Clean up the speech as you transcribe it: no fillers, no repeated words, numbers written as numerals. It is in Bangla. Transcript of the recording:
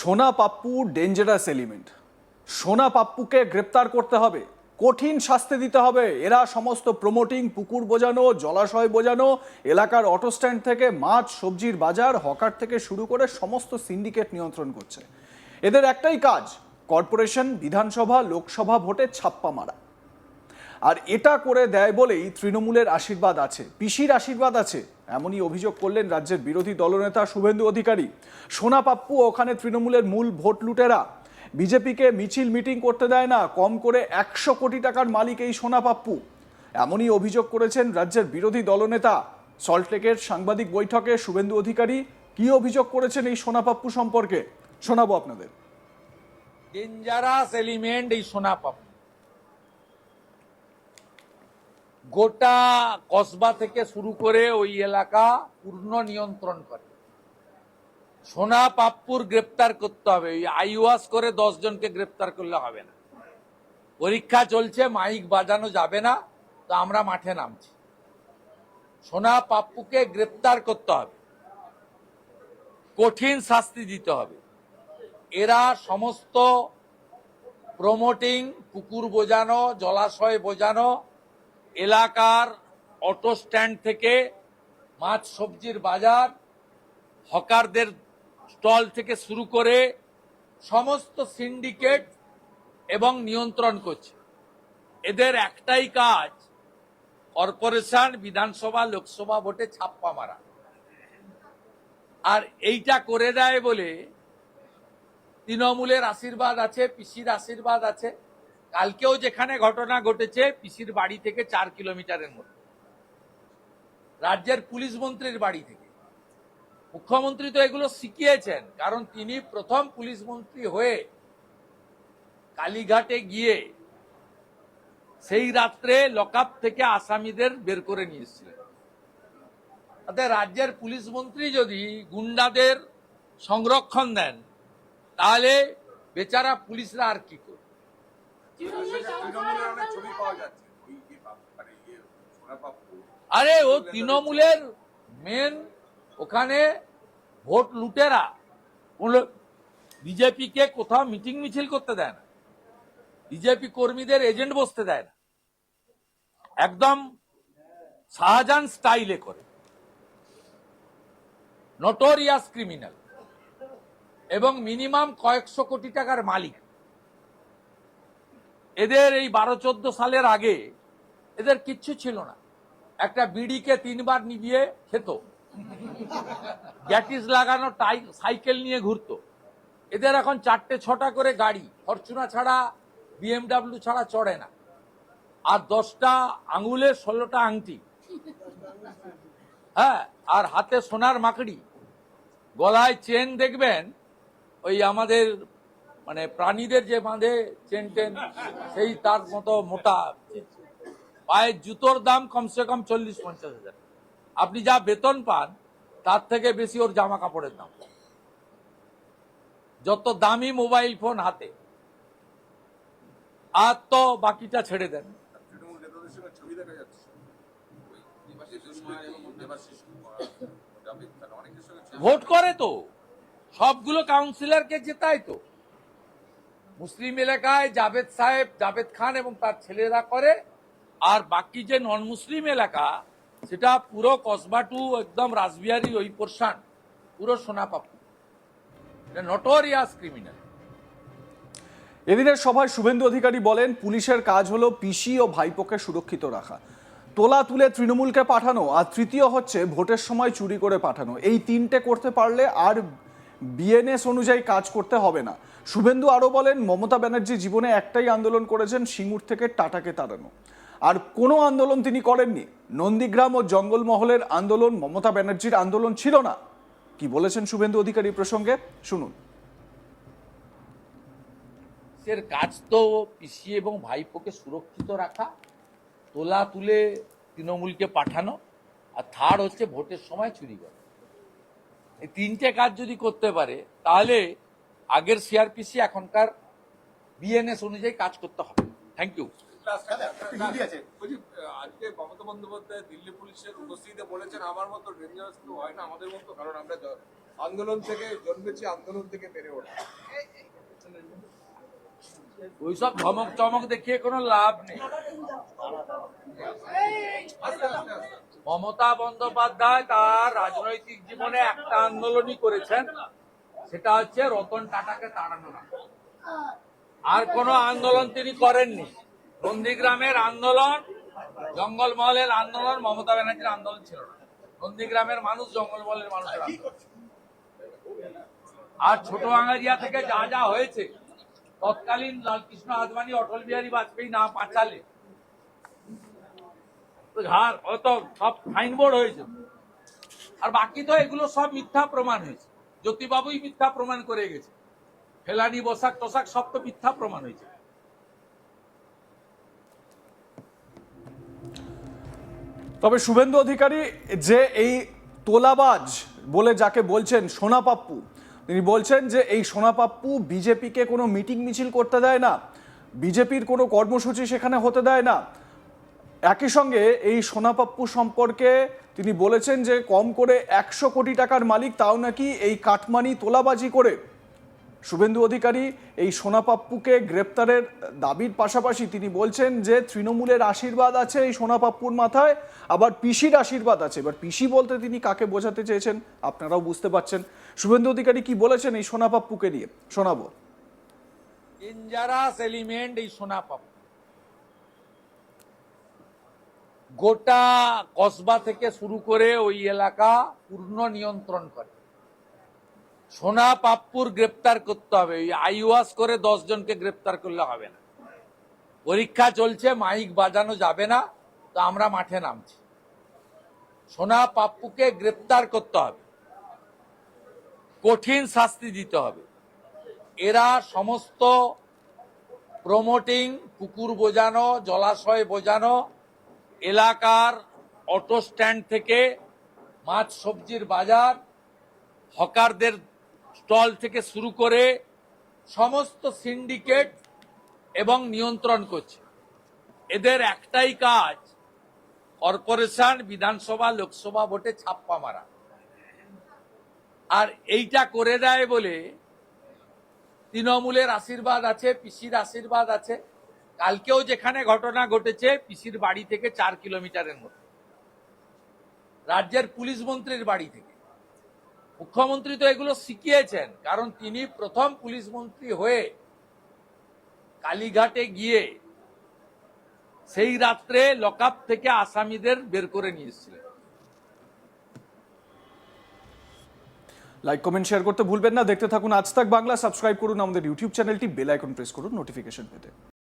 সোনা পাপ্পু ডেঞ্জারাস এলিমেন্ট। সোনা পাপ্পুকে গ্রেপ্তার করতে হবে, কঠিন শাস্তি দিতে হবে। এরা সমস্ত প্রমোটিং, পুকুর বোঝানো, জলাশয় বোঝানো, এলাকার অটো স্ট্যান্ড থেকে মাছ সবজির বাজার, হকার থেকে শুরু করে সমস্ত সিন্ডিকেট নিয়ন্ত্রণ করছে। এদের একটাই কাজ, কর্পোরেশন, বিধানসভা, লোকসভা ভোটে ছাপ্পা মারা। আর এটা করে দেয় বলেই তৃণমূলের আশীর্বাদ আছে, পিসির আশীর্বাদ আছে, এমনই অভিযোগ করলেন রাজ্যের বিরোধী দলনেতা শুভেন্দু অধিকারী। সোনা পাপ্পু ওখানে তৃণমূলের মূল ভোট লুটেরা, বিজেপিকে মিছিল মিটিং করতে দেয় না, কম করে 100 কোটি টাকার মালিক এই সোনা পাপ্পু, এমনই অভিযোগ করেছেন রাজ্যের বিরোধী দলনেতা। সল্টলেকের সাংবাদিক বৈঠকে শুভেন্দু অধিকারী কি অভিযোগ করেছেন এই সোনা পাপ্পু সম্পর্কে শোনাবো আপনাদের। ডেঞ্জারাস এলিমেন্ট এই সোনা পাপ্পু গোটা কসবা থেকে শুরু করে ওই এলাকা পূর্ণ নিয়ন্ত্রণ করে। সোনা পাপ্পুর গ্রেপ্তার করতে হবে। ওই আইওয়াস করে 10 জনকে গ্রেপ্তার করলে হবে না। পরীক্ষা চলছে, মাইক বাজানো যাবে না, তো আমরা মাঠে নামছি। সোনা পাপ্পুকে গ্রেপ্তার করতে হবে, কঠিন শাস্তি দিতে হবে। এরা সমস্ত প্রমোটিং, পুকুর বোঝানো, জলাশয় বোঝানো, এলাকার অটো স্ট্যান্ড থেকে মাছ সবজির বাজার, হকারদের স্টল থেকে শুরু করে সমস্ত সিন্ডিকেট এবং নিয়ন্ত্রণ করছে। এদের একটাই কাজ, কর্পোরেশন, বিধানসভা, লোকসভা ভোটে ছাপ্পা মারা। আর এইটা করে দেয় বলে তৃণমূলের আশীর্বাদ আছে, পিসির আশীর্বাদ আছে। কালকেও যেখানে ঘটনা ঘটেছে পিসির বাড়ি থেকে 4 কিলোমিটারের মধ্যে, রাজ্যের পুলিশ মন্ত্রীর বাড়ি থেকে। মুখ্যমন্ত্রী তো এগুলো শিখিয়েছেন, কারণ তিনি প্রথম পুলিশ মন্ত্রী হয়ে কালীঘাটে গিয়ে সেই রাত্রে লকআপ থেকে আসামিদের বের করে নিয়ে এসেছিলেন। তাতে রাজ্যের পুলিশ মন্ত্রী যদি গুন্ডাদের সংরক্ষণ দেন, তাহলে বেচারা পুলিশরা আর কি করবে? আরে ও তৃণমূলের মেন ওখানে ভোট লুটেরা। বিজেপিকে কোথাও মিটিং মিছিল করতে দেয় না, বিজেপি কর্মীদের এজেন্ট বসতে দেয় না, একদম শাহজাহান স্টাইলে করে। নটোরিয়াস ক্রিমিনাল এবং মিনিমাম কয়েকশো কোটি টাকার মালিক। এদের এই 12-14 সালের আগে এদের কিচ্ছু ছিল না। একটা বিড়িকে 3 বার নিভিয়ে খেত, গ্যাটিস লাগানো সাইকেল নিয়ে ঘুরতো। এদের এখন 4টে-6টা করে গাড়ি, ফরচুনা ছাড়া, BMW ছাড়া চড়ে না। আর 10টা আঙুলে 16টা আংটি, হ্যাঁ, আর হাতে সোনার মাকড়ি, গলায় চেন দেখবেন ওই আমাদের মানে প্রাণীদের যে বাঁধে চেন টেন, সেই তার মতো মোটা। পায়ের জুতোর দাম কমসে কম 40-50 হাজার। আপনি যা বেতন পান তার থেকে বেশি ওর জামা কাপড়ের দাম। যত দামি মোবাইল ফোন হাতে, আর তো বাকিটা ছেড়ে দেন। ভোট করে তো, সবগুলো কাউন্সিলরকে জেতায় তো। মুসলিম এলাকায় জাভেদ সাহেব, জাভেদ খান এবং তার ছেলেরা করে, আর বাকি যে নন মুসলিম এলাকা সেটা পুরো কসবা টু একদম রাসবিহারী ওই পোর্শন পুরো সোনা পাপ্পু, নটোরিয়াস ক্রিমিনাল। এদিনের সভায় শুভেন্দু অধিকারী বলেন, পুলিশের কাজ হলো পিসি ও ভাইপোকে সুরক্ষিত রাখা, তোলা তুলে তৃণমূলকে পাঠানো, আর তৃতীয় হচ্ছে ভোটের সময় চুরি করে পাঠানো। এই 3টে করতে পারলে আর বিএনএস অনুযায়ী কাজ করতে হবে না। শুভেন্দু আরো বলেন, মমতা ব্যানার্জি জীবনে একটাই আন্দোলন করেছেন, সিঙ্গুর থেকে টাটাকে তাড়ানো। আর কোনো আন্দোলন তিনি করেননি। নন্দীগ্রাম ও জঙ্গলমহলের আন্দোলন মমতা ব্যানার্জির আন্দোলন ছিল না। কি বলেছেন শুভেন্দু অধিকারী প্রসঙ্গে শুনুন। এর কাজ তো পিসি এবং ভাইপোকে সুরক্ষিত রাখা, তোলা তুলে তৃণমূলকে পাঠানো, আর থার্ড হচ্ছে ভোটের সময় চুরি করা। এই 3টে কাজ যদি করতে পারে তাহলে আগের সিআরপিসি এখনকার বিএনএস অনুযায়ী কাজ করতে হবে। Thank you. আজকে মমতা বন্দ্যোপাধ্যায় দিল্লি পুলিশের উপস্থিতিতে বলেছেন, আমার মতো ডেঞ্জারাস কেউ হয় না আমাদের মতো, কারণ আমরা আন্দোলন থেকে জন্মেছি, আন্দোলন থেকে বেড়ে ওঠা। ওইসব ধমক চমক দেখিয়ে কোনো লাভ নেই। মমতা বন্দ্যোপাধ্যায় তার রাজনৈতিক জীবনে একটা আন্দোলনই করেছেন, সেটা হচ্ছে রতন টাটাকে তাড়ানো। আর কোনো আন্দোলন তিনি করেননি। নন্দীগ্রামের আন্দোলন, জঙ্গলমহলের আন্দোলন মমতা ব্যানার্জির আন্দোলন ছিল না। নন্দীগ্রামের মানুষ জঙ্গলমহলের মানুষের আন্দোলন। আর ছোট আঙ্গারিয়া থেকে যা যা হয়েছে, তৎকালীন লালকৃষ্ণ আদবানি, অটল বিহারী বাজপেয়ী না বাঁচালে ঘাড় অত সব সাইনবোর্ড হয়েছে। আর বাকি তো এগুলো সব মিথ্যা প্রমাণ হয়েছে। জ্যোতিবাবুই মিথ্যা প্রমাণ করে গেছে। ফেলানি বসাক টোসাক সব তো মিথ্যা প্রমাণ হয়েছে। তবে শুভেন্দু অধিকারী যে এই তোলাবাজ বলে যাকে বলছেন সোনা পাপ্পু, তিনি বলছেন যে এই সোনা পাপ্পু বিজেপিকে কোনো মিটিং মিছিল করতে দেয় না, বিজেপির কোনো কর্মসূচি সেখানে হতে দেয় না। একই সঙ্গে এই সোনা পাপ্পু সম্পর্কে তিনি বলেছেন যে কম করে 100 কোটি টাকার মালিক, তাও নাকি এই কাটমানি তোলাবাজি করে। শুভেন্দু অধিকারী এই সোনা পাপ্পুকে গ্রেপ্তারের দাবির পাশাপাশি তিনি বলছেন যে তৃণমূলের আশীর্বাদ আছে এই সোনা পাপ্পুর মাথায়, আবার পিসির আশীর্বাদ আছে। এবার পিসি বলতে তিনি কাকে বোঝাতে চেয়েছেন আপনারাও বুঝতে পারছেন। শুভেন্দু অধিকারী কি বলেছেন এই সোনা পাপ্পুকে নিয়ে শোনাবো। ডেঞ্জারাস এলিমেন্ট এই সোনা পাপ্পু। গোটা কসবা থেকে শুরু করে ওই এলাকা পূর্ণ নিয়ন্ত্রণ করে। সোনা পাপ্পুর গ্রেপ্তার করতে হবে। ওই আইওয়াস করে 10 জনকে গ্রেপ্তার করলে হবে না। পরীক্ষা চলছে, মাইক বাজানো যাবে না, তো আমরা মাঠে নামছি। সোনা পাপ্পুকে গ্রেপ্তার করতে হবে, কঠিন শাস্তি দিতে হবে। এরা সমস্ত প্রমোটিং, পুকুর বোঝানো, জলাশয় বোঝানো, এলাকার অটো স্ট্যান্ড থেকে মাছ সবজির বাজার, হকারদের স্টল থেকে শুরু করে সমস্ত সিন্ডিকেট এবং নিয়ন্ত্রণ করছে। এদের একটাই কাজ, কর্পোরেশন, বিধানসভা, লোকসভা ভোটে ছাপ্পা মারা। আর এইটা করে দেয় বলে তৃণমূলের আশীর্বাদ আছে, পিসির আশীর্বাদ আছে। কালকেও যেখানে ঘটনা ঘটেছে পিসির বাড়ি থেকে 4 কিলোমিটারের মধ্যে, রাজ্যের পুলিশ মন্ত্রীর বাড়ি থেকে। মুখ্যমন্ত্রী তো এগুলো শিখিয়েছেন, কারণ তিনি প্রথম পুলিশ মন্ত্রী হয়ে কালীঘাটে গিয়ে সেই রাত্রে লকআপ থেকে আসামিদের বের করে নিয়ে এসেছিলেন। লাইক কমেন্ট শেয়ার করতে ভুলবেন না। দেখতে থাকুন আজ তাক বাংলা। সাবস্ক্রাইব করুন আমাদের ইউটিউব চ্যানেলটি, বেল আইকন প্রেস করুন নোটিফিকেশন পেতে।